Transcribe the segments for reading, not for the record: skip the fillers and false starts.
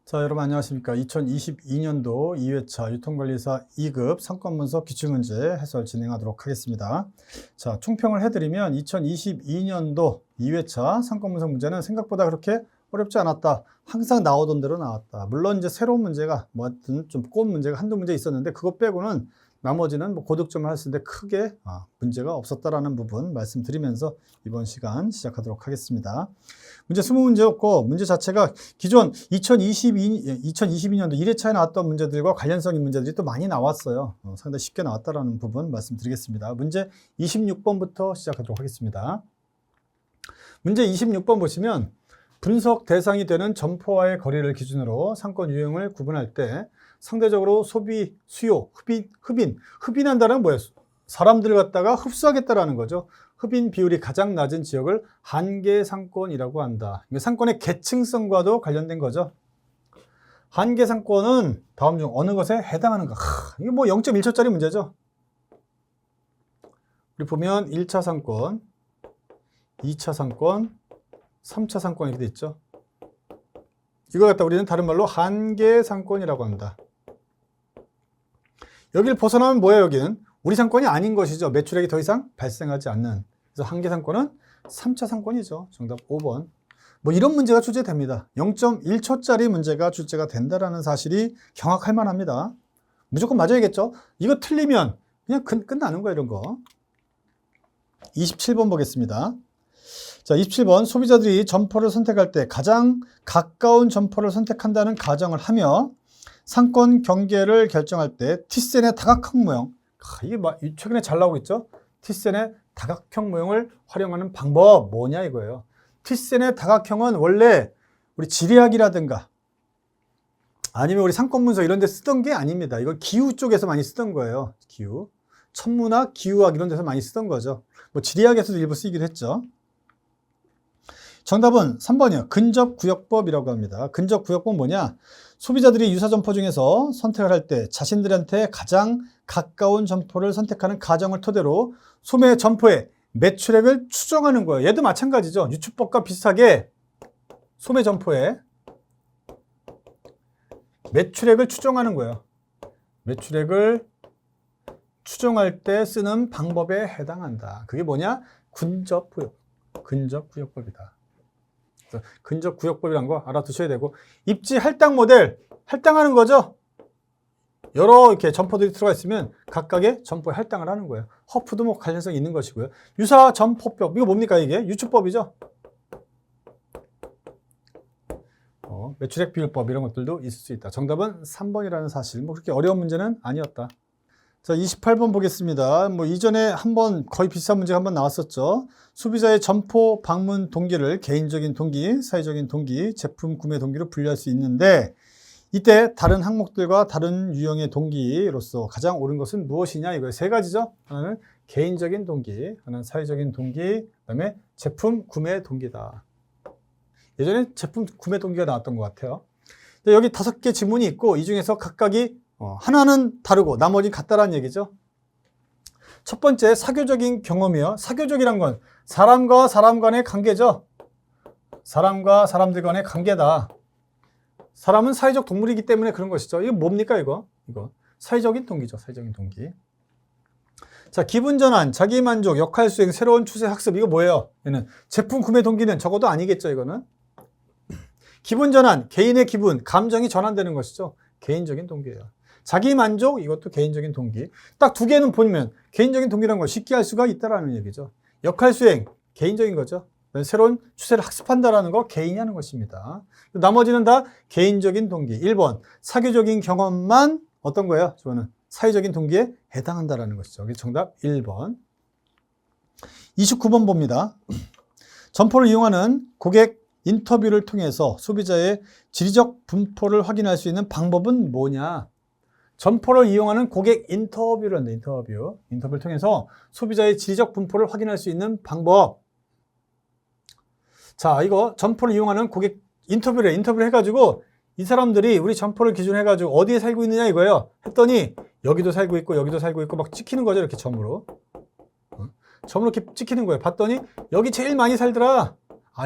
자, 여러분 안녕하십니까. 2022년도 2회차 유통관리사 2급 상권문서 기출문제 해설 진행하도록 하겠습니다. 자, 총평을 해드리면 2022년도 2회차 상권문서 문제는 생각보다 그렇게 어렵지 않았다. 항상 나오던 대로 나왔다. 물론 이제 새로운 문제가 뭐 하여튼 좀 꼬은 문제가 한두 문제 있었는데 그것 빼고는 나머지는 뭐 고득점을 했을 때 크게 문제가 없었다라는 부분 말씀드리면서 이번 시간 시작하도록 하겠습니다. 문제 20문제였고 문제 자체가 기존 2022년도 1회차에 나왔던 문제들과 관련성 있는 문제들이 또 많이 나왔어요. 상당히 쉽게 나왔다라는 부분 말씀드리겠습니다. 문제 26번부터 시작하도록 하겠습니다. 문제 26번 보시면 분석 대상이 되는 점포와의 거리를 기준으로 상권 유형을 구분할 때 상대적으로 소비, 수요, 흡인한다는 뭐예요? 사람들을 갖다가 흡수하겠다라는 거죠. 흡인 비율이 가장 낮은 지역을 한계 상권이라고 한다. 상권의 계층성과도 관련된 거죠. 한계 상권은 다음 중 어느 것에 해당하는가? 이게 뭐 0.1초짜리 문제죠. 우리 보면 1차 상권, 2차 상권, 3차 상권 이렇게 돼 있죠. 이걸 갖다 우리는 다른 말로 한계 상권이라고 합니다. 여기를 벗어나면 뭐예요? 여기는 우리 상권이 아닌 것이죠. 매출액이 더 이상 발생하지 않는. 그래서 한계 상권은 3차 상권이죠. 정답 5번. 뭐 이런 문제가 출제됩니다. 0.1초짜리 문제가 출제가 된다라는 사실이 경악할 만합니다. 무조건 맞아야겠죠. 이거 틀리면 그냥 끝나는 거예요. 이런 거. 27번 보겠습니다. 자, 27번 소비자들이 점포를 선택할 때 가장 가까운 점포를 선택한다는 가정을 하며 상권 경계를 결정할 때 T센의 다각형 모형, 이게 최근에 잘 나오고 있죠. T센의 다각형 모형을 활용하는 방법 뭐냐 이거예요. T센의 다각형은 원래 우리 지리학이라든가 아니면 우리 상권문서 이런 데 쓰던 게 아닙니다. 이거 기후 쪽에서 많이 쓰던 거예요. 기후, 천문학, 기후학 이런 데서 많이 쓰던 거죠. 뭐 지리학에서도 일부 쓰이기도 했죠. 정답은 3번이요. 근접구역법이라고 합니다. 근접구역법은 뭐냐? 소비자들이 유사 점포 중에서 선택을 할 때 자신들한테 가장 가까운 점포를 선택하는 가정을 토대로 소매 점포의 매출액을 추정하는 거예요. 얘도 마찬가지죠. 유추법과 비슷하게 소매 점포의 매출액을 추정하는 거예요. 매출액을 추정할 때 쓰는 방법에 해당한다. 그게 뭐냐? 근접구역법이다. 근접구역법이라는 거 알아두셔야 되고, 입지 할당 모델, 할당하는 거죠. 여러 이렇게 점포들이 들어가 있으면 각각의 점포에 할당을 하는 거예요. 허프도 뭐 관련성이 있는 것이고요. 유사 점포법, 이거 뭡니까 이게? 유추법이죠. 매출액 비율법 이런 것들도 있을 수 있다. 정답은 3번이라는 사실. 뭐 그렇게 어려운 문제는 아니었다. 자, 28번 보겠습니다. 뭐 이전에 한번 거의 비슷한 문제가 한번 나왔었죠. 소비자의 점포 방문 동기를 개인적인 동기, 사회적인 동기, 제품 구매 동기로 분류할 수 있는데 이때 다른 항목들과 다른 유형의 동기로서 가장 옳은 것은 무엇이냐 이거예요. 세 가지죠. 하나는 개인적인 동기, 하나는 사회적인 동기, 그다음에 제품 구매 동기다. 예전에 제품 구매 동기가 나왔던 것 같아요. 여기 5개 지문이 있고 이 중에서 각각이 하나는 다르고 나머지는 같다라는 얘기죠. 첫 번째 사교적인 경험이요. 사교적이란 건 사람과 사람 간의 관계죠. 사람과 사람들 간의 관계다. 사람은 사회적 동물이기 때문에 그런 것이죠. 이거 뭡니까 이거? 사회적인 동기죠. 사회적인 동기. 자, 기분 전환, 자기 만족, 역할 수행, 새로운 추세 학습 이거 뭐예요? 얘는 제품 구매 동기는 적어도 아니겠죠. 이거는 기분 전환, 개인의 기분, 감정이 전환되는 것이죠. 개인적인 동기예요. 자기 만족, 이것도 개인적인 동기. 딱 두 개는 보면 개인적인 동기라는 걸 쉽게 할 수가 있다라는 얘기죠. 역할 수행, 개인적인 거죠. 새로운 추세를 학습한다라는 거 개인이 하는 것입니다. 나머지는 다 개인적인 동기. 1번, 사교적인 경험만 어떤 거예요? 저는 사회적인 동기에 해당한다라는 것이죠. 그래서 정답 1번. 29번 봅니다. 점포를 이용하는 고객 인터뷰를 통해서 소비자의 지리적 분포를 확인할 수 있는 방법은 뭐냐? 점포를 이용하는 고객 인터뷰를 한다. 인터뷰를 통해서 소비자의 지리적 분포를 확인할 수 있는 방법. 자, 이거 점포를 이용하는 고객 인터뷰를 해가지고 이 사람들이 우리 점포를 기준으로 해가지고 어디에 살고 있느냐 이거예요. 했더니 여기도 살고 있고 여기도 살고 있고 막 찍히는 거죠. 이렇게 점으로 이렇게 찍히는 거예요. 봤더니 여기 제일 많이 살더라.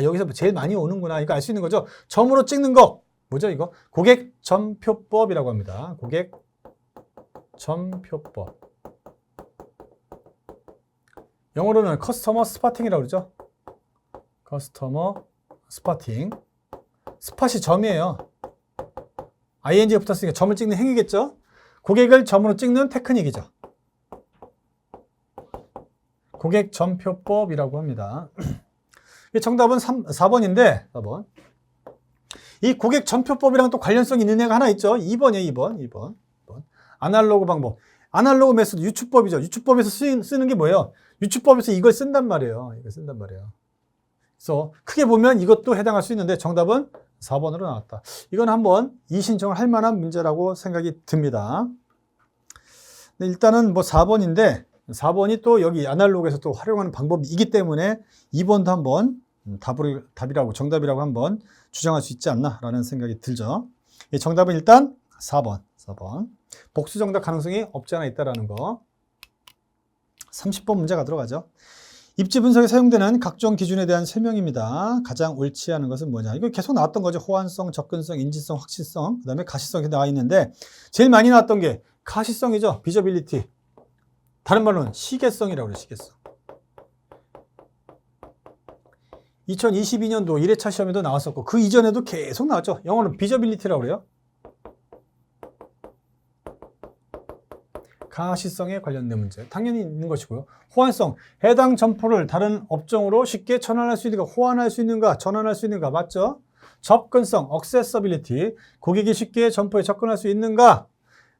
여기서 제일 많이 오는구나. 이거 알 수 있는 거죠. 점으로 찍는 거. 뭐죠 이거? 고객점표법이라고 합니다. 고객점표법. 영어로는 커스터머 스파팅이라고 그러죠. 커스터머 스파팅. 스팟이 점이에요. ing가 붙었으니까 점을 찍는 행위겠죠. 고객을 점으로 찍는 테크닉이죠. 고객점표법이라고 합니다. 정답은 4번인데 4번. 이 고객점표법이랑 또 관련성이 있는 애가 하나 있죠. 2번이에요. 2번. 아날로그 방법. 아날로그 메소드 유추법이죠. 유추법에서 쓰는 게 뭐예요? 유추법에서 이걸 쓴단 말이에요. 그래서 크게 보면 이것도 해당할 수 있는데 정답은 4번으로 나왔다. 이건 한번 이신청을 할 만한 문제라고 생각이 듭니다. 일단은 뭐 4번인데 4번이 또 여기 아날로그에서 또 활용하는 방법이기 때문에 2번도 한번 답이라고 정답이라고 한번 주장할 수 있지 않나라는 생각이 들죠. 정답은 일단 4번. 복수 정답 가능성이 없지 않아 있다라는 거. 30번 문제가 들어가죠. 입지 분석에 사용되는 각종 기준에 대한 설명입니다. 가장 옳지 않은 것은 뭐냐? 이거 계속 나왔던 거죠. 호환성, 접근성, 인지성, 확실성, 그 다음에 가시성이 나와 있는데 제일 많이 나왔던 게 가시성이죠. 비저빌리티. 다른 말로는 시계성이라고 그래요. 시계성. 2022년도 1회차 시험에도 나왔었고 그 이전에도 계속 나왔죠. 영어는 비저빌리티라고 그래요. 가시성에 관련된 문제 당연히 있는 것이고요. 호환성, 해당 점포를 다른 업종으로 쉽게 전환할 수 있는가, 호환할 수 있는가, 전환할 수 있는가, 맞죠? 접근성, accessibility, 고객이 쉽게 점포에 접근할 수 있는가.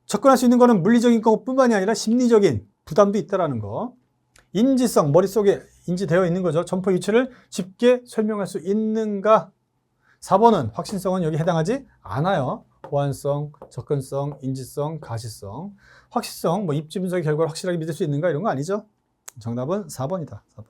접근할 수 있는 거는 물리적인 것뿐만이 아니라 심리적인 부담도 있다는 거. 인지성, 머릿속에 인지되어 있는 거죠. 점포 위치를 쉽게 설명할 수 있는가. 4번은 확신성은 여기 해당하지 않아요. 호환성, 접근성, 인지성, 가시성. 확실성, 뭐 입지 분석의 결과를 확실하게 믿을 수 있는가 이런 거 아니죠. 정답은 4번이다. 4번.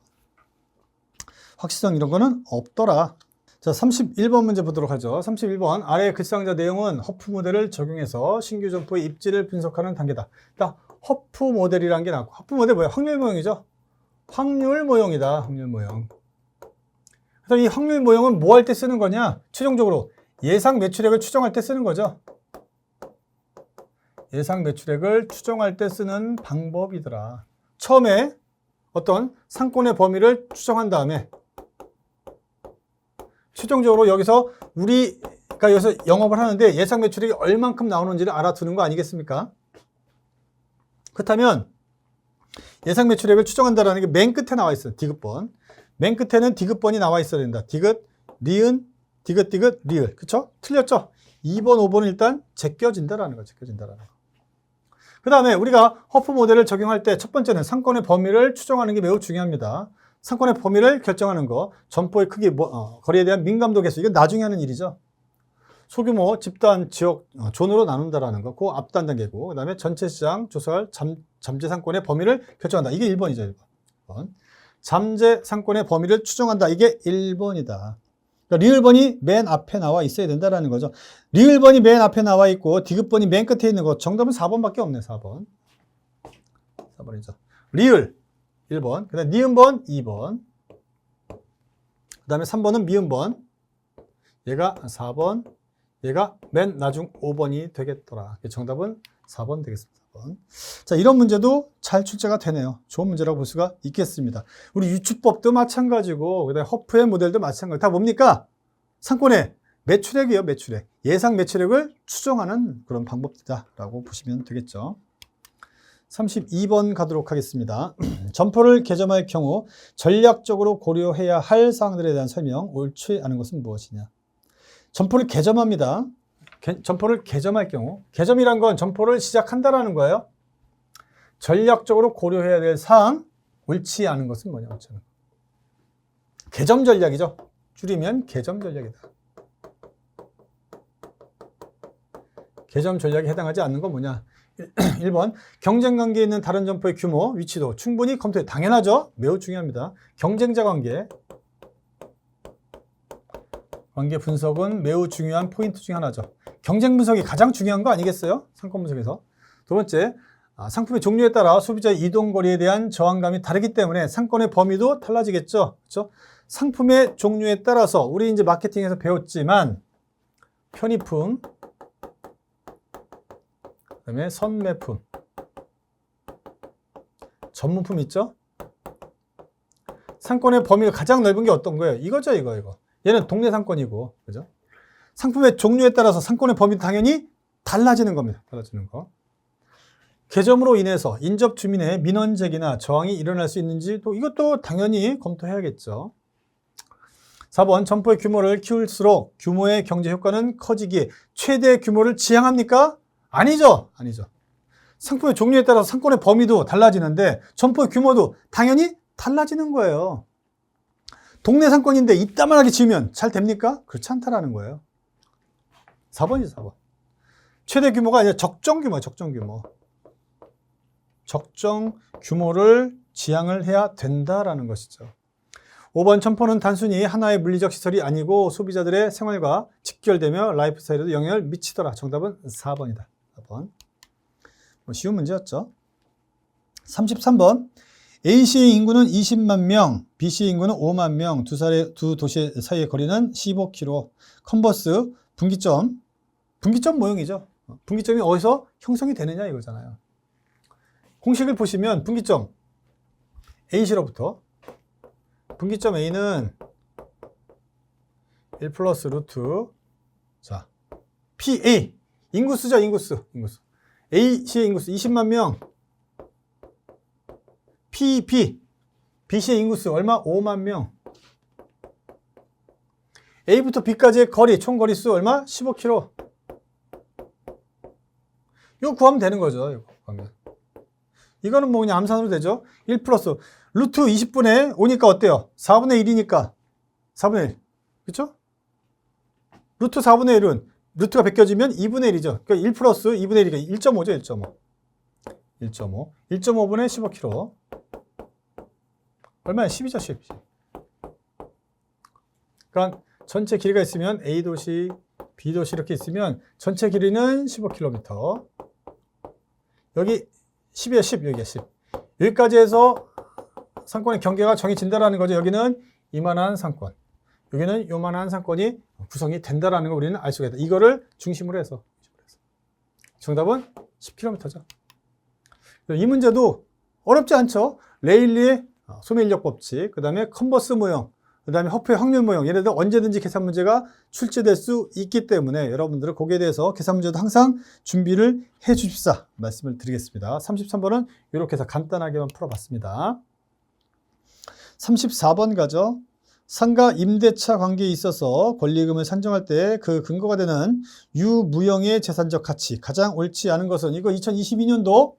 확실성 이런 거는 없더라. 자, 31번 문제 보도록 하죠. 31번. 아래 글상자 내용은 허프 모델을 적용해서 신규 점포의 입지를 분석하는 단계다. 일단 허프 모델이라는 게 나왔고, 허프 모델 뭐예요? 확률 모형이죠. 확률 모형이다. 확률 모형. 그래서 이 확률 모형은 뭐 할 때 쓰는 거냐? 최종적으로 예상 매출액을 추정할 때 쓰는 거죠. 예상 매출액을 추정할 때 쓰는 방법이더라. 처음에 어떤 상권의 범위를 추정한 다음에 최종적으로 여기서 우리가 여기서 영업을 하는데 예상 매출액이 얼만큼 나오는지를 알아두는 거 아니겠습니까? 그렇다면 예상 매출액을 추정한다는 게 맨 끝에 나와 있어요. 디귿번. 맨 끝에는 디귿번이 나와 있어야 된다. 디귿, 리은, 디귿, 리을. 그쵸? 틀렸죠? 2번, 5번은 일단 제껴진다라는 거. 그 다음에 우리가 허프 모델을 적용할 때 첫 번째는 상권의 범위를 추정하는 게 매우 중요합니다. 상권의 범위를 결정하는 거, 점포의 크기, 거리에 대한 민감도 개수, 이건 나중에 하는 일이죠. 소규모, 집단, 지역, 존으로 나눈다라는 거, 그 앞단 단계고, 그 다음에 전체 시장 조사할 잠재 상권의 범위를 결정한다. 이게 1번이죠, 1번. 잠재 상권의 범위를 추정한다. 이게 1번이다. 그러니까 리을번이 맨 앞에 나와 있어야 된다는 거죠. 리을번이 맨 앞에 나와 있고 디귿번이 맨 끝에 있는 거. 정답은 4번밖에 없네. 4번. 4번이죠. 리을 1번. 그 다음에 니은번 2번. 그 다음에 3번은 미은번. 얘가 4번. 얘가 맨 나중 5번이 되겠더라. 정답은 4번 되겠습니다. 4번. 자, 이런 문제도 잘 출제가 되네요. 좋은 문제라고 볼 수가 있겠습니다. 우리 유추법도 마찬가지고, 그다음에 허프의 모델도 마찬가지. 다 뭡니까? 상권의 매출액이에요. 매출액. 예상 매출액을 추정하는 그런 방법이다라고 보시면 되겠죠. 32번 가도록 하겠습니다. 점포를 개점할 경우 전략적으로 고려해야 할 사항들에 대한 설명. 옳지 않은 것은 무엇이냐? 점포를 개점합니다. 점포를 개점할 경우, 개점이란 건 점포를 시작한다라는 거예요. 전략적으로 고려해야 될 사항, 옳지 않은 것은 뭐냐? 개점 전략이죠. 줄이면 개점 전략이다. 개점 전략에 해당하지 않는 건 뭐냐? 1번, 경쟁 관계에 있는 다른 점포의 규모, 위치도 충분히 검토해. 당연하죠. 매우 중요합니다. 경쟁자 관계 분석은 매우 중요한 포인트 중에 하나죠. 경쟁 분석이 가장 중요한 거 아니겠어요? 상권 분석에서. 두 번째, 상품의 종류에 따라 소비자의 이동거리에 대한 저항감이 다르기 때문에 상권의 범위도 달라지겠죠. 그렇죠? 상품의 종류에 따라서 우리 이제 마케팅에서 배웠지만 편의품, 그다음에 선매품, 전문품 있죠? 상권의 범위가 가장 넓은 게 어떤 거예요? 이거죠, 이거. 얘는 동네 상권이고, 그죠? 상품의 종류에 따라서 상권의 범위도 당연히 달라지는 겁니다. 달라지는 거. 개점으로 인해서 인접 주민의 민원 제기나 저항이 일어날 수 있는지도 이것도 당연히 검토해야겠죠. 4번 점포의 규모를 키울수록 규모의 경제 효과는 커지기에 최대 규모를 지향합니까? 아니죠. 상품의 종류에 따라서 상권의 범위도 달라지는데 점포의 규모도 당연히 달라지는 거예요. 동네 상권인데 이따만하게 지으면 잘 됩니까? 그렇지 않다라는 거예요. 4번이죠, 4번. 최대 규모가 아니라 적정 규모예요, 적정 규모. 적정 규모를 지향을 해야 된다라는 것이죠. 5번 점포는 단순히 하나의 물리적 시설이 아니고 소비자들의 생활과 직결되며 라이프 스타일에도 영향을 미치더라. 정답은 4번이다. 4번. 쉬운 문제였죠. 33번. A시의 인구는 20만 명, B시의 인구는 5만 명, 두 도시 사이의 거리는 15km. 컨버스 분기점 모형이죠. 분기점이 어디서 형성이 되느냐 이거잖아요. 공식을 보시면 분기점 A시로부터 분기점 A는 1 플러스 루트 자 PA 인구수죠. 인구수 A시의 인구수 20만 명 B시의 인구수 얼마? 5만 명 A부터 B까지의 거리 총거리수 얼마? 15km. 이거 구하면 되는 거죠. 이거 구하면. 이거는 뭐 그냥 암산으로 되죠. 1 플러스 루트 20분의 5니까 어때요? 4분의 1이니까 4분의 1. 그렇죠? 루트 4분의 1은 루트가 벗겨지면 2분의 1이죠. 그러니까 1 플러스 2분의 1이니까 1.5죠. 1.5. 1.5분의 15km. 얼마야? 10이죠. 10. 그러니까 전체 길이가 있으면 A도시, B도시 이렇게 있으면 전체 길이는 15km. 여기 10이에요. 10. 여기가 10. 여기까지 해서 상권의 경계가 정해진다라는 거죠. 여기는 이만한 상권, 여기는 요만한 상권이 구성이 된다라는 걸 우리는 알 수가 있다. 이거를 중심으로 해서. 정답은 10km죠. 이 문제도 어렵지 않죠. 레일리의 소매인력 법칙, 그 다음에 컨버스 모형, 그 다음에 허프의 확률 모형, 얘네들 언제든지 계산 문제가 출제될 수 있기 때문에 여러분들은 거기에 대해서 계산 문제도 항상 준비를 해 주십사 말씀을 드리겠습니다. 33번은 이렇게 해서 간단하게만 풀어봤습니다. 34번 가죠. 상가 임대차 관계에 있어서 권리금을 산정할 때 그 근거가 되는 유무형의 재산적 가치 가장 옳지 않은 것은 이거 2022년도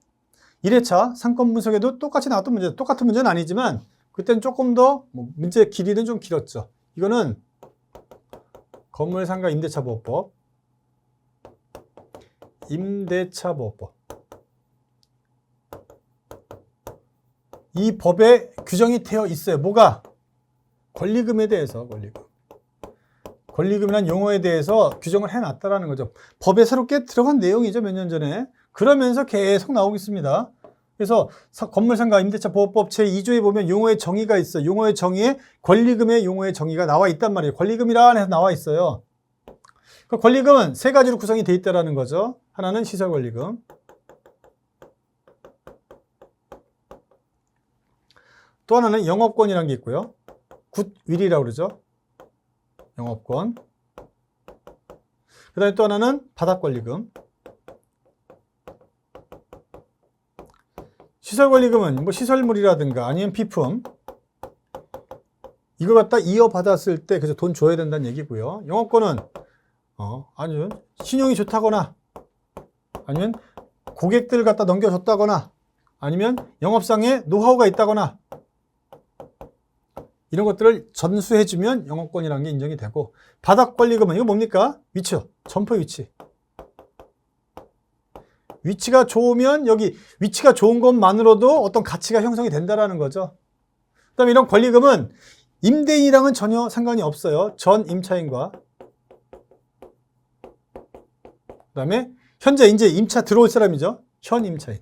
1회차 상권 분석에도 똑같이 나왔던 문제, 똑같은 문제는 아니지만 그때는 조금 더 문제 길이는 좀 길었죠. 이거는 건물상가 임대차보호법, 임대차보호법. 이 법에 규정이 되어 있어요. 뭐가? 권리금에 대해서, 권리금이라는 용어에 대해서 규정을 해놨다라는 거죠. 법에 새롭게 들어간 내용이죠. 몇 년 전에. 그러면서 계속 나오고 있습니다. 그래서 건물상가 임대차 보호법 제2조에 보면 용어의 정의가 있어요. 용어의 정의에 권리금의 용어의 정의가 나와 있단 말이에요. 권리금이라 해서 나와 있어요. 그 권리금은 세 가지로 구성이 되어 있다는 거죠. 하나는 시설권리금, 또 하나는 영업권이라는 게 있고요. 굿윌이라고 그러죠. 영업권. 그 다음에 또 하나는 바닥권리금. 시설권리금은 뭐 시설물이라든가 아니면 비품, 이거 갖다 이어받았을 때 그래서 돈 줘야 된다는 얘기고요. 영업권은 아니면 신용이 좋다거나 아니면 고객들 갖다 넘겨줬다거나 아니면 영업상의 노하우가 있다거나 이런 것들을 전수해주면 영업권이라는 게 인정이 되고, 바닥권리금은 이거 뭡니까? 위치요. 점포 위치. 위치가 좋으면 여기 위치가 좋은 것만으로도 어떤 가치가 형성이 된다라는 거죠. 그 다음에 이런 권리금은 임대인이랑은 전혀 상관이 없어요. 전 임차인과. 그 다음에 현재 이제 임차 들어올 사람이죠. 현 임차인.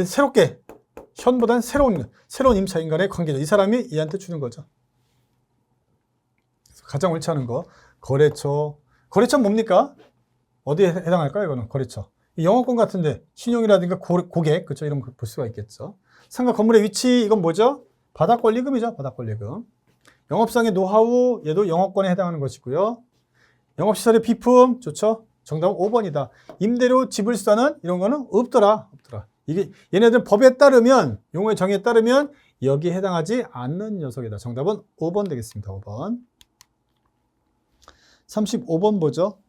새롭게 현보다는 새로운 임차인 간의 관계죠. 이 사람이 얘한테 주는 거죠. 가장 옳지 않은 거. 거래처. 거래처 뭡니까? 어디에 해당할까요? 이거는 거래처. 영업권 같은데 신용이라든가 고객, 그렇죠? 이런 거 볼 수가 있겠죠. 상가 건물의 위치, 이건 뭐죠? 바닥권리금이죠. 바닥권리금. 영업상의 노하우, 얘도 영업권에 해당하는 것이고요. 영업시설의 비품, 좋죠? 정답은 5번이다. 임대료 지불수단은 이런 거는 없더라. 이게 얘네들 법에 따르면, 용어의 정의에 따르면 여기에 해당하지 않는 녀석이다. 정답은 5번 되겠습니다. 5번. 35번 보죠.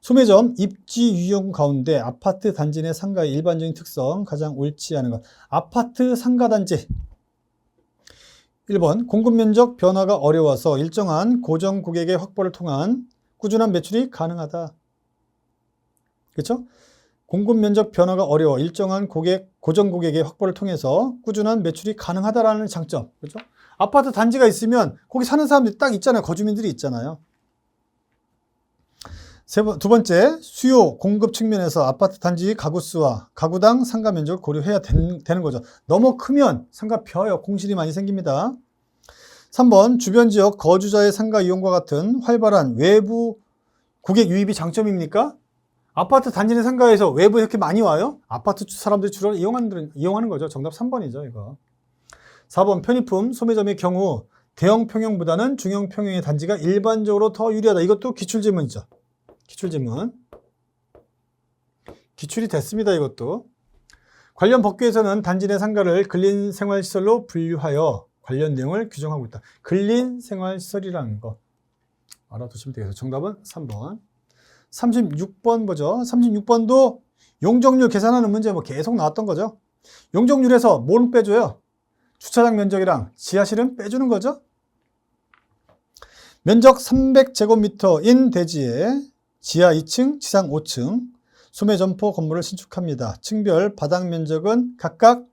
소매점 입지 유형 가운데 아파트 단지 내 상가의 일반적인 특성, 가장 옳지 않은 것. 아파트 상가 단지. 1번 공급 면적 변화가 어려워서 일정한 고정 고객의 확보를 통한 꾸준한 매출이 가능하다. 그렇죠? 공급 면적 변화가 어려워 일정한 고정 고객의 확보를 통해서 꾸준한 매출이 가능하다라는 장점. 그렇죠? 아파트 단지가 있으면 거기 사는 사람들이 딱 있잖아요. 거주민들이 있잖아요. 두 번째, 수요 공급 측면에서 아파트 단지 가구 수와 가구당 상가 면적을 고려해야 되는 거죠. 너무 크면 상가 벼요. 공실이 많이 생깁니다. 3번, 주변 지역 거주자의 상가 이용과 같은 활발한 외부 고객 유입이 장점입니까? 아파트 단지 내 상가에서 외부 이렇게 많이 와요? 아파트 사람들이 주로 이용하는 거죠. 정답 3번이죠, 이거. 4번, 편의품 소매점의 경우 대형 평형보다는 중형 평형의 단지가 일반적으로 더 유리하다. 이것도 기출질문이죠. 기출질문. 기출이 됐습니다, 이것도. 관련 법규에서는 단지 내 상가를 근린생활시설로 분류하여 관련 내용을 규정하고 있다. 근린생활시설이라는 거 알아두시면 되겠어요. 정답은 3번. 36번 보죠. 36번도 용적률 계산하는 문제 뭐 계속 나왔던 거죠. 용적률에서 뭘 빼줘요? 주차장 면적이랑 지하실은 빼주는 거죠. 면적 300제곱미터인 대지에 지하 2층, 지상 5층 소매점포 건물을 신축합니다. 층별 바닥 면적은 각각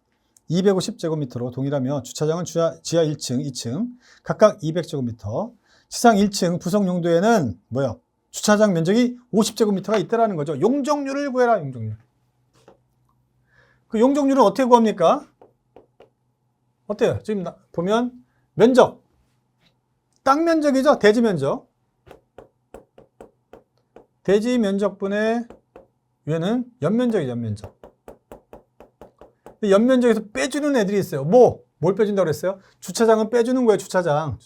250제곱미터로 동일하며 주차장은 지하 1층, 2층 각각 200제곱미터, 지상 1층 부속 용도에는 뭐요? 주차장 면적이 50제곱미터가 있다라는 거죠. 용적률을 구해라. 용적률. 그 용적률은 어떻게 구합니까? 어때요? 지금 보면 면적, 땅 면적이죠. 대지 면적. 대지 면적분의 위에는 연면적이죠. 연면적. 연면적에서 빼주는 애들이 있어요. 뭘 빼준다고 그랬어요? 주차장은 빼주는 거예요. 주차장.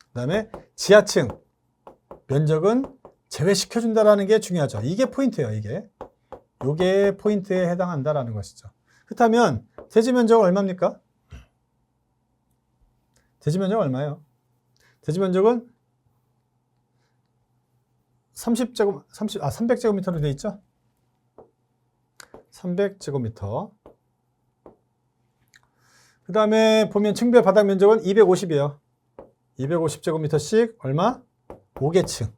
그 다음에 지하층 면적은 제외시켜준다라는 게 중요하죠. 이게 포인트예요. 이게 포인트에 해당한다라는 것이죠. 그렇다면 대지 면적은 얼마입니까? 대지 면적은 얼마예요? 대지 면적은 300제곱미터로 되어 있죠? 300제곱미터. 그 다음에 보면 층별 바닥 면적은 250이에요. 250제곱미터씩 얼마? 5개층.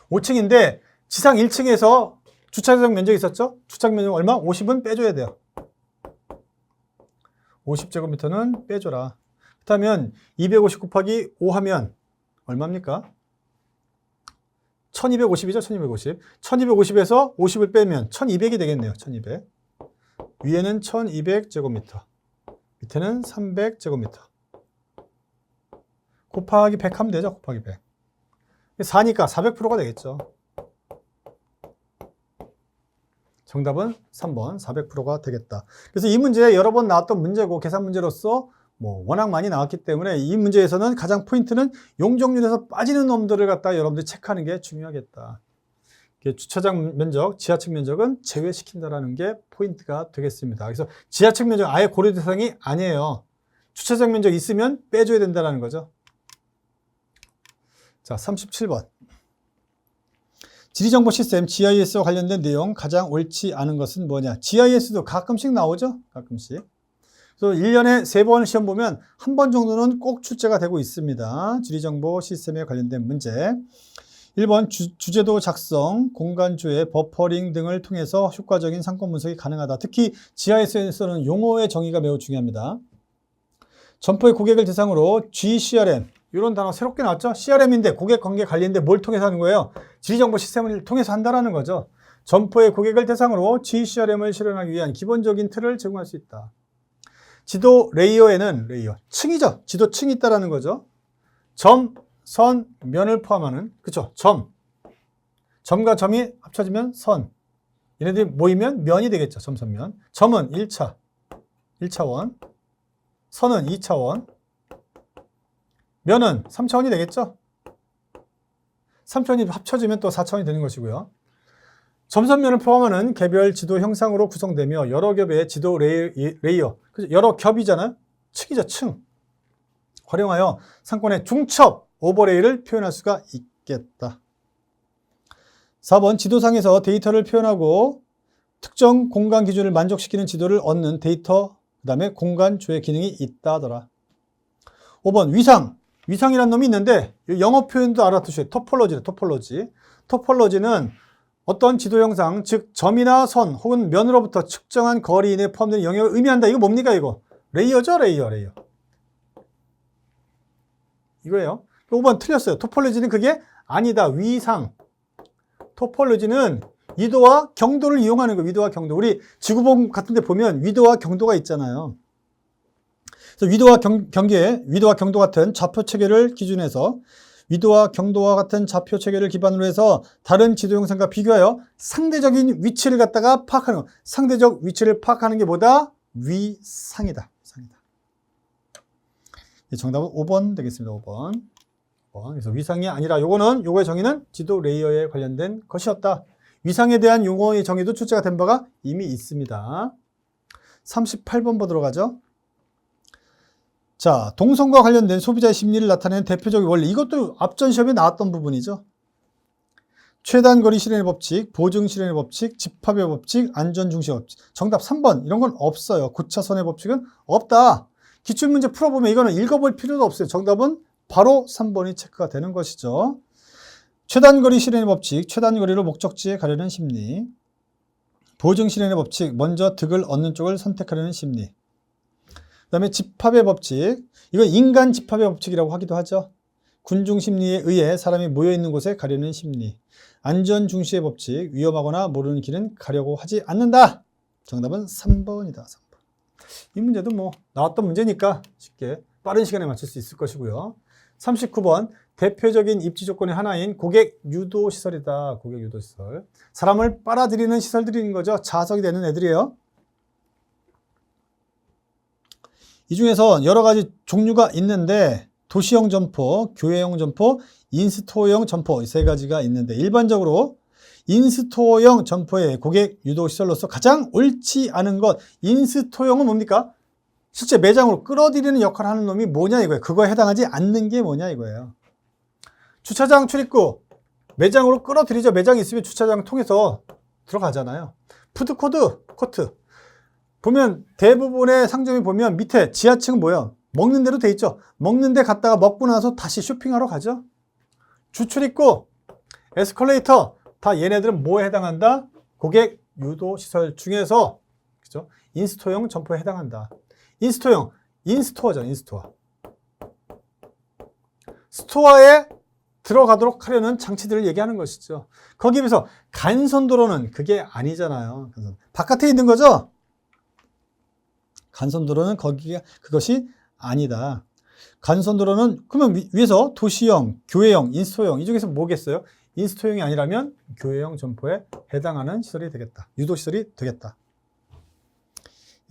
5층인데 지상 1층에서 주차장 면적이 있었죠? 주차장 면적 얼마? 50은 빼줘야 돼요. 50제곱미터는 빼줘라. 그렇다면 250 곱하기 5 하면 얼마입니까? 1250이죠? 1250. 1250에서 50을 빼면 1200이 되겠네요. 1200. 위에는 1200제곱미터. 밑에는 300제곱미터. 곱하기 100 하면 되죠. 곱하기 100. 4니까 400%가 되겠죠. 정답은 3번 400%가 되겠다. 그래서 이 문제 여러 번 나왔던 문제고 계산 문제로서 워낙 많이 나왔기 때문에 이 문제에서는 가장 포인트는 용적률에서 빠지는 놈들을 갖다가 여러분들이 체크하는 게 중요하겠다. 주차장 면적, 지하층 면적은 제외시킨다라는 게 포인트가 되겠습니다. 그래서 지하층 면적 아예 고려 대상이 아니에요. 주차장 면적 있으면 빼줘야 된다는 거죠. 자, 37번. 지리정보 시스템 GIS와 관련된 내용 가장 옳지 않은 것은 뭐냐? GIS도 가끔씩 나오죠? 가끔씩. 그래서 1년에 3번 시험 보면 한 번 정도는 꼭 출제가 되고 있습니다. 지리정보 시스템에 관련된 문제. 1번 주제도 작성, 공간조회, 버퍼링 등을 통해서 효과적인 상권 분석이 가능하다. 특히 GIS에서는 용어의 정의가 매우 중요합니다. 점포의 고객을 대상으로 GCRM, 이런 단어 새롭게 나왔죠? CRM인데 고객 관계 관리인데 뭘 통해서 하는 거예요? 지리정보 시스템을 통해서 한다는 거죠. 점포의 고객을 대상으로 GCRM을 실현하기 위한 기본적인 틀을 제공할 수 있다. 지도 레이어에는 층이죠. 지도 층이 있다라는 거죠. 점, 선, 면을 포함하는, 그쵸? 점과 점이 합쳐지면 선. 얘네들이 모이면 면이 되겠죠. 점, 선, 면. 점은 1차원. 선은 2차원. 면은 3차원이 되겠죠. 3차원이 합쳐지면 또 4차원이 되는 것이고요. 점선면을 포함하는 개별 지도 형상으로 구성되며 여러 겹의 지도 레이어, 여러 겹이잖아요. 층이죠, 층. 활용하여 상권의 중첩, 오버레이를 표현할 수가 있겠다. 4번 지도상에서 데이터를 표현하고 특정 공간 기준을 만족시키는 지도를 얻는 데이터, 그 다음에 공간 조회 기능이 있다 하더라. 5번 위상이라는 놈이 있는데 영어 표현도 알아두셔야 돼요. 토폴로지. 토폴로지는 어떤 지도 형상, 즉 점이나 선 혹은 면으로부터 측정한 거리 이내에 포함되는 영역을 의미한다. 이거 뭡니까 이거? 레이어죠, 레이어. 이거예요. 5번 틀렸어요. 토폴로지는 그게 아니다. 위상. 토폴로지는 위도와 경도를 이용하는 거예요. 위도와 경도. 우리 지구본 같은 데 보면 위도와 경도가 있잖아요. 그래서 위도와 경도 같은 좌표 체계를 기준해서 위도와 경도와 같은 좌표 체계를 기반으로 해서 다른 지도 형상과 비교하여 상대적인 위치를 갖다가 파악하는 거. 상대적 위치를 파악하는 게 뭐다? 위상이다. 정답은 5번 되겠습니다. 5번. 그래서 위상이 아니라 요거의 정의는 지도 레이어에 관련된 것이었다. 위상에 대한 용어의 정의도 출제가 된 바가 이미 있습니다. 38번 보도록 하죠. 자, 동선과 관련된 소비자의 심리를 나타내는 대표적인 원리. 이것도 앞전 시험에 나왔던 부분이죠. 최단거리 실현의 법칙, 보증 실현의 법칙, 집합의 법칙, 안전중시의 법칙. 정답 3번. 이런 건 없어요. 고차선의 법칙은 없다. 기출문제 풀어보면 이거는 읽어볼 필요도 없어요. 정답은 바로 3번이 체크가 되는 것이죠. 최단거리 실현의 법칙, 최단거리로 목적지에 가려는 심리. 보증 실현의 법칙, 먼저 득을 얻는 쪽을 선택하려는 심리. 그 다음에 집합의 법칙, 이건 인간 집합의 법칙이라고 하기도 하죠. 군중 심리에 의해 사람이 모여있는 곳에 가려는 심리. 안전중시의 법칙, 위험하거나 모르는 길은 가려고 하지 않는다. 정답은 3번이다. 3번. 이 문제도 뭐 나왔던 문제니까 쉽게 빠른 시간에 맞출 수 있을 것이고요. 39번 대표적인 입지 조건의 하나인 고객 유도 시설이다. 고객 유도 시설. 사람을 빨아들이는 시설들인 거죠. 자석이 되는 애들이에요. 이 중에서 여러 가지 종류가 있는데 도시형 점포, 교회형 점포, 인스토어형 점포 이 세 가지가 있는데 일반적으로 인스토어형 점포의 고객 유도 시설로서 가장 옳지 않은 것. 인스토어형은 뭡니까? 실제 매장으로 끌어들이는 역할을 하는 놈이 뭐냐 이거예요. 그거에 해당하지 않는 게 뭐냐 이거예요. 주차장 출입구 매장으로 끌어들이죠. 매장이 있으면 주차장 통해서 들어가잖아요. 푸드코트 보면 대부분의 상점이 보면 밑에 지하층은 뭐예요? 먹는 대로 돼 있죠. 먹는 데 갔다가 먹고 나서 다시 쇼핑하러 가죠. 주출입구, 에스컬레이터 다 얘네들은 뭐에 해당한다? 고객 유도 시설 중에서 그죠? 인스토어형 점포에 해당한다. 인스토어형, 인스토어죠. 인스토어. 스토어에 들어가도록 하려는 장치들을 얘기하는 것이죠. 거기에 비해서 간선도로는 그게 아니잖아요. 바깥에 있는 거죠. 간선도로는 그것이 아니다. 간선도로는 그러면 위에서 도시형, 교회형, 인스토어형 이 중에서 뭐겠어요? 인스토어형이 아니라면 교회형 점포에 해당하는 시설이 되겠다. 유도시설이 되겠다.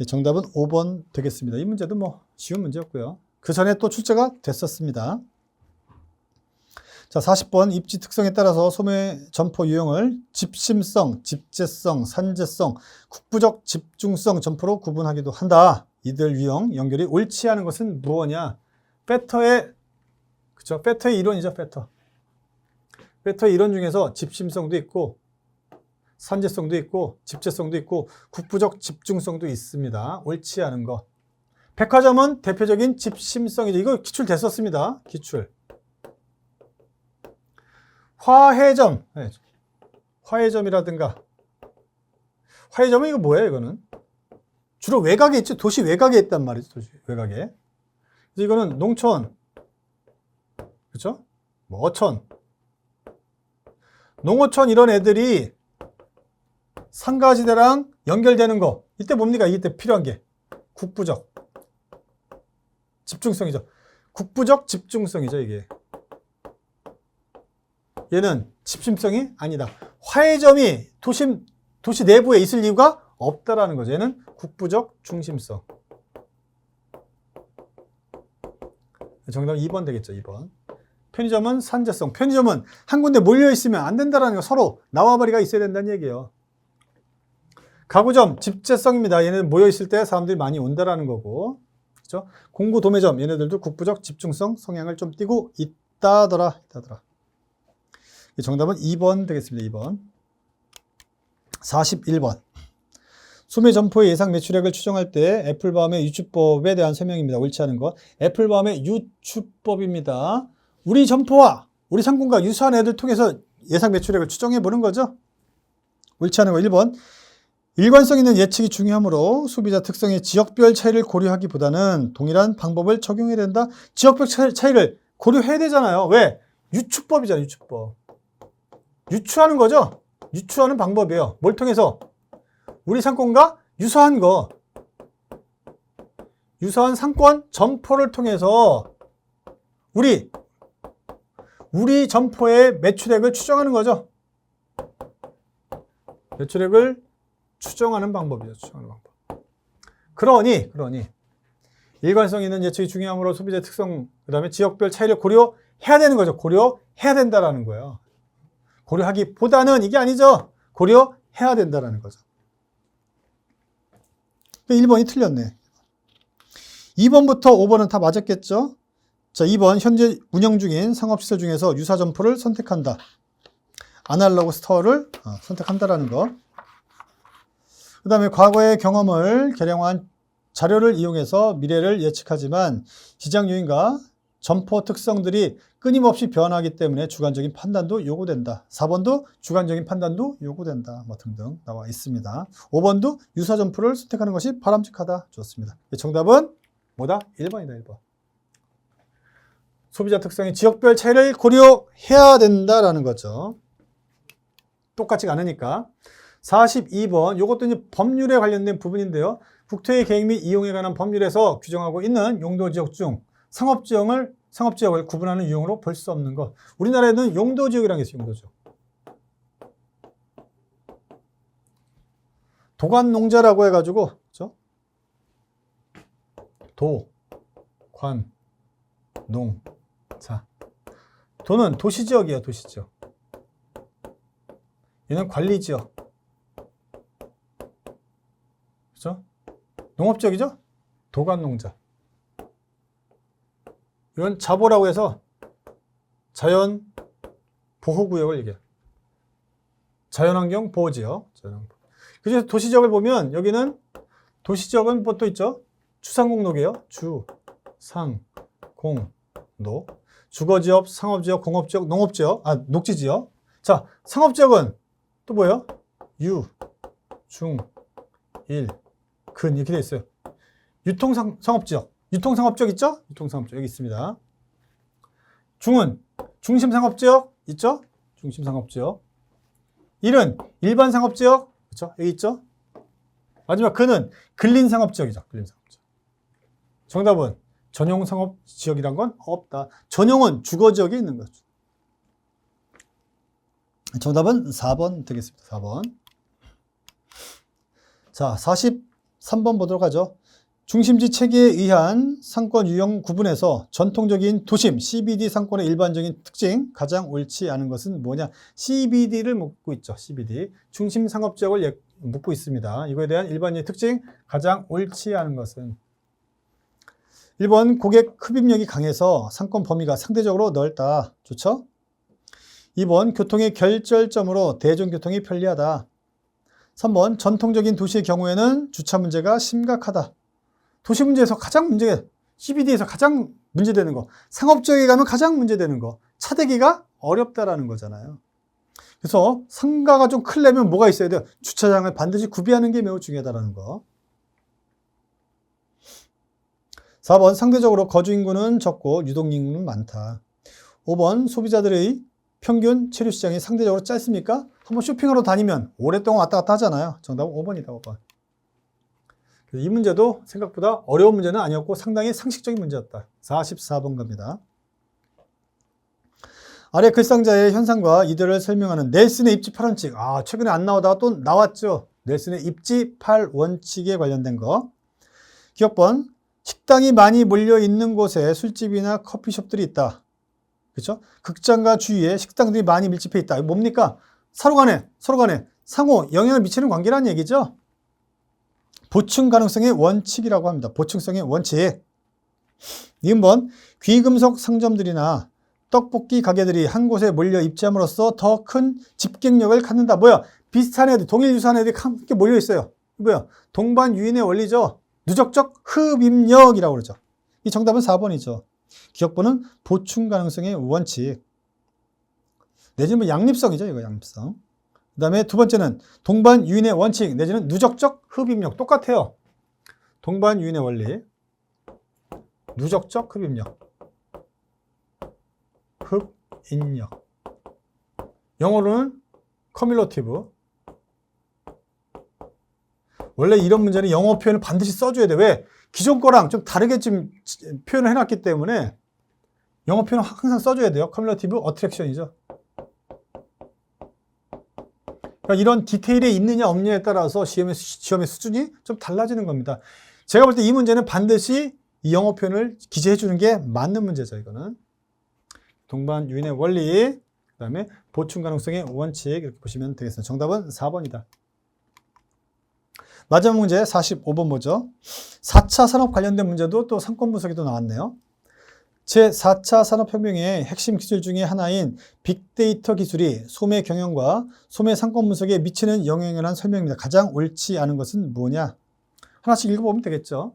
정답은 5번 되겠습니다. 이 문제도 뭐 쉬운 문제였고요. 그 전에 또 출제가 됐었습니다. 자, 40번 입지 특성에 따라서 소매 점포 유형을 집심성, 집재성, 산재성, 국부적 집중성 점포로 구분하기도 한다. 이들 유형 연결이 옳지 않은 것은 무엇이냐? 페터의 이론이죠. 페터의 이론 중에서 집심성도 있고 산재성도 있고 집재성도 있고 국부적 집중성도 있습니다. 옳지 않은 것. 백화점은 대표적인 집심성이죠. 이거 기출됐었습니다. 기출. 화해점이라든가 화해점은 이거 뭐예요? 이거는 주로 외곽에 있죠. 도시 외곽에 있단 말이죠. 도시 외곽에. 그래서 이거는 농촌, 그렇죠? 뭐 어촌, 농어촌 이런 애들이 상가지대랑 연결되는 거. 이때 뭡니까? 이때 필요한 게 국부적 집중성이죠. 국부적 집중성이죠, 이게. 얘는 집심성이 아니다. 화해점이 도시 내부에 있을 이유가 없다라는 거죠. 얘는 국부적 중심성. 정답은 2번 되겠죠, 2번. 편의점은 산재성. 편의점은 한 군데 몰려 있으면 안 된다라는 거, 서로 나와바리가 있어야 된다는 얘기예요. 가구점, 집재성입니다. 얘네는 모여 있을 때 사람들이 많이 온다라는 거고. 그렇죠? 공구 도매점, 얘네들도 국부적 집중성 성향을 좀 띠고 있다더라. 정답은 2번 되겠습니다. 2번. 41번. 소매 점포의 예상 매출액을 추정할 때 애플바움의 유추법에 대한 설명입니다. 옳지 않은 것. 애플바움의 유추법입니다. 우리 점포와 우리 상권과 유사한 애들 통해서 예상 매출액을 추정해 보는 거죠. 옳지 않은 거. 1번. 일관성 있는 예측이 중요하므로 소비자 특성의 지역별 차이를 고려하기보다는 동일한 방법을 적용해야 된다. 지역별 차이를 고려해야 되잖아요. 왜? 유추법이잖아요. 유추법. 유추하는 거죠. 유추하는 방법이에요. 뭘 통해서? 우리 상권과 유사한 거. 유사한 상권 점포를 통해서 우리 점포의 매출액을 추정하는 거죠. 매출액을 추정하는 방법이죠. 추정하는 방법. 그러니 일관성 있는 예측이 중요하므로 소비자 특성, 그다음에 지역별 차이를 고려해야 되는 거죠. 고려해야 된다라는 거예요. 고려하기보다는 이게 아니죠. 고려해야 된다라는 거죠. 1번이 틀렸네. 2번부터 5번은 다 맞았겠죠? 자, 2번. 현재 운영 중인 상업시설 중에서 유사 점포를 선택한다. 아날로그 스토어를 선택한다라는 거. 그 다음에 과거의 경험을 개량한 자료를 이용해서 미래를 예측하지만 시장 요인과 점포 특성들이 끊임없이 변하기 때문에 주관적인 판단도 요구된다. 4번도 주관적인 판단도 요구된다. 뭐 등등 나와 있습니다. 5번도 유사 점포를 선택하는 것이 바람직하다. 좋습니다. 정답은 뭐다? 1번이다. 1번. 소비자 특성의 지역별 차이를 고려해야 된다라는 거죠. 똑같지가 않으니까. 42번. 이것도 이제 법률에 관련된 부분인데요. 국토의 계획 및 이용에 관한 법률에서 규정하고 있는 용도지역 중 상업지역을 구분하는 유형으로 볼 수 없는 것. 우리나라에는 용도지역이라는 게 있어요. 용도지역. 도관농자라고 해가지고, 그렇죠? 도, 관, 농, 자. 도는 도시지역이에요. 도시지역. 얘는 관리지역. 그렇죠? 농업지역이죠? 도관농자. 이건 자보라고 해서 자연 보호구역을 얘기해요. 자연환경 보호지역. 그래서 도시지역을 보면 여기는 도시지역은 뭐 또 있죠? 추상공록이에요. 주, 상, 공, 노. 주거지역, 상업지역, 공업지역, 농업지역, 녹지지역. 자, 상업지역은 또 뭐예요? 유, 중, 일, 근 이렇게 돼 있어요. 유통상업지역. 유통상업지역 있죠? 유통상업지역 여기 있습니다. 중은 중심상업지역 있죠? 중심상업지역. 일은 일반상업지역 그렇죠? 여기 있죠? 마지막 근은 근린상업지역이죠. 근린상업지역. 정답은 전용상업지역이란 건 없다. 전용은 주거지역에 있는 거죠. 정답은 4번 되겠습니다. 4번. 자, 43번 보도록 하죠. 중심지 체계에 의한 상권 유형 구분에서 전통적인 도심, CBD 상권의 일반적인 특징, 가장 옳지 않은 것은 뭐냐? CBD를 묻고 있죠. CBD. 중심 상업지역을 묻고 있습니다. 이거에 대한 일반적인 특징, 가장 옳지 않은 것은 1번 고객 흡입력이 강해서 상권 범위가 상대적으로 넓다. 좋죠? 2번 교통의 결절점으로 대중교통이 편리하다. 3번 전통적인 도시의 경우에는 주차 문제가 심각하다. 도시 문제에서 가장 CBD에서 가장 문제되는 거, 상업지역에 가면 가장 문제되는 거, 차대기가 어렵다라는 거잖아요. 그래서 상가가 좀 크려면 뭐가 있어야 돼요? 주차장을 반드시 구비하는 게 매우 중요하다는 거. 4번 상대적으로 거주 인구는 적고 유동 인구는 많다. 5번 소비자들의 평균 체류 시장이 상대적으로 짧습니까? 한번 쇼핑하러 다니면 오랫동안 왔다 갔다 하잖아요. 정답은 5번이다. 5번. 이 문제도 생각보다 어려운 문제는 아니었고 상당히 상식적인 문제였다. 44번 갑니다. 아래 글상자의 현상과 이들을 설명하는 넬슨의 입지 8원칙. 최근에 안 나오다가 또 나왔죠. 넬슨의 입지 8원칙에 관련된 거. 기억번. 식당이 많이 몰려 있는 곳에 술집이나 커피숍들이 있다. 그렇죠? 극장과 주위에 식당들이 많이 밀집해 있다. 뭡니까? 서로 간에 상호 영향을 미치는 관계라는 얘기죠. 보충 가능성의 원칙이라고 합니다. 보충성의 원칙. 이번 귀금속 상점들이나 떡볶이 가게들이 한 곳에 몰려 입지함으로써 더 큰 집객력을 갖는다. 뭐야? 비슷한 애들, 동일 유사한 애들이 함께 몰려 있어요. 뭐야? 동반 유인의 원리죠. 누적적 흡입력이라고 그러죠. 이 정답은 4번이죠. 기억번은 보충 가능성의 원칙. 내지는 뭐 양립성이죠. 이거 양립성. 그 다음에 두 번째는 동반 유인의 원칙 내지는 누적적 흡입력. 똑같아요. 동반 유인의 원리. 누적적 흡입력. 흡입력. 영어로는 커뮬러티브. 원래 이런 문제는 영어 표현을 반드시 써줘야 돼. 왜? 기존 거랑 좀 다르게 좀 표현을 해놨기 때문에 영어 표현을 항상 써줘야 돼요. 커뮬러티브 어트랙션이죠. 그러니까 이런 디테일이 있느냐 없느냐에 따라서 시험의 수준이 좀 달라지는 겁니다. 제가 볼 때 이 문제는 반드시 이 영어 표현을 기재해 주는 게 맞는 문제죠. 이거는 동반 유인의 원리, 그 다음에 보충 가능성의 원칙 이렇게 보시면 되겠습니다. 정답은 4번이다. 마지막 문제 45번 보죠. 4차 산업 관련된 문제도 또 상권 분석에도 나왔네요. 제4차 산업혁명의 핵심 기술 중에 하나인 빅데이터 기술이 소매 경영과 소매 상권 분석에 미치는 영향에 관한 설명입니다. 가장 옳지 않은 것은 뭐냐? 하나씩 읽어보면 되겠죠.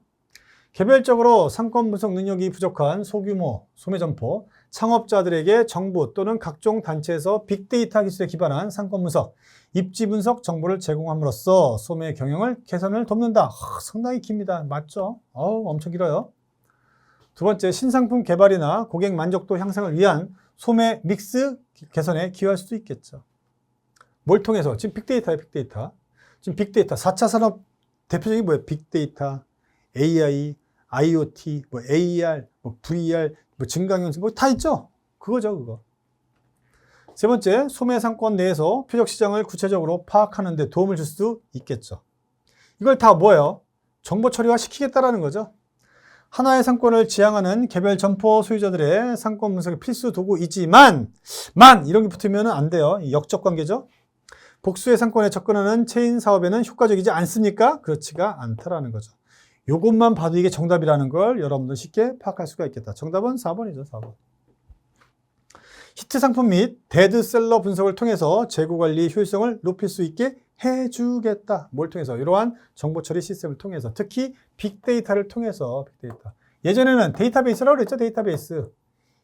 개별적으로 상권 분석 능력이 부족한 소규모 소매 점포 창업자들에게 정부 또는 각종 단체에서 빅데이터 기술에 기반한 상권 분석, 입지 분석 정보를 제공함으로써 소매 경영을 개선을 돕는다. 상당히 깁니다. 맞죠? 엄청 길어요. 두 번째, 신상품 개발이나 고객 만족도 향상을 위한 소매 믹스 개선에 기여할 수도 있겠죠. 뭘 통해서? 지금 빅데이터예요, 빅데이터. 지금 빅데이터, 4차 산업 대표적인 뭐예요? 빅데이터, AI, IoT, 뭐 AR, 뭐 VR, 뭐 증강현실, 뭐 다 있죠? 그거죠, 그거. 세 번째, 소매 상권 내에서 표적 시장을 구체적으로 파악하는 데 도움을 줄 수도 있겠죠. 이걸 다 뭐예요? 정보 처리화 시키겠다라는 거죠. 하나의 상권을 지향하는 개별 점포 소유자들의 상권 분석의 필수 도구이지만 이런 게 붙으면 안 돼요. 역적 관계죠. 복수의 상권에 접근하는 체인 사업에는 효과적이지 않습니까? 그렇지가 않다라는 거죠. 요것만 봐도 이게 정답이라는 걸 여러분들 쉽게 파악할 수가 있겠다. 정답은 4번이죠. 4번. 히트 상품 및 데드셀러 분석을 통해서 재고 관리 효율성을 높일 수 있게 해주겠다. 뭘 통해서? 이러한 정보 처리 시스템을 통해서, 특히 빅데이터를 통해서. 빅데이터. 예전에는 데이터베이스라고 그랬죠. 데이터베이스.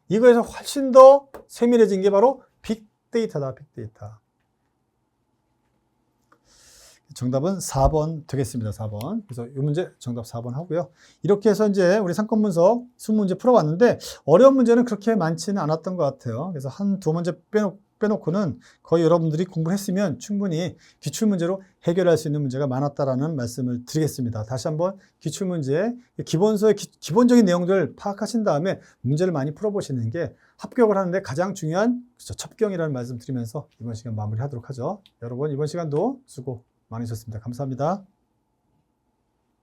이거에서 훨씬 더 세밀해진 게 바로 빅데이터다. 빅데이터. 정답은 4번 되겠습니다. 4번. 그래서 이 문제 정답 4번 하고요. 이렇게 해서 이제 우리 상권 분석 20문제 풀어봤는데 어려운 문제는 그렇게 많지는 않았던 것 같아요. 그래서 두 문제 빼놓고는 거의 여러분들이 공부를 했으면 충분히 기출문제로 해결할 수 있는 문제가 많았다라는 말씀을 드리겠습니다. 다시 한번 기출문제 기본서의 기본적인 내용들 파악하신 다음에 문제를 많이 풀어보시는 게 합격을 하는데 가장 중요한 첩경이라는 말씀 드리면서 이번 시간 마무리하도록 하죠. 여러분 이번 시간도 수고 많으셨습니다. 감사합니다.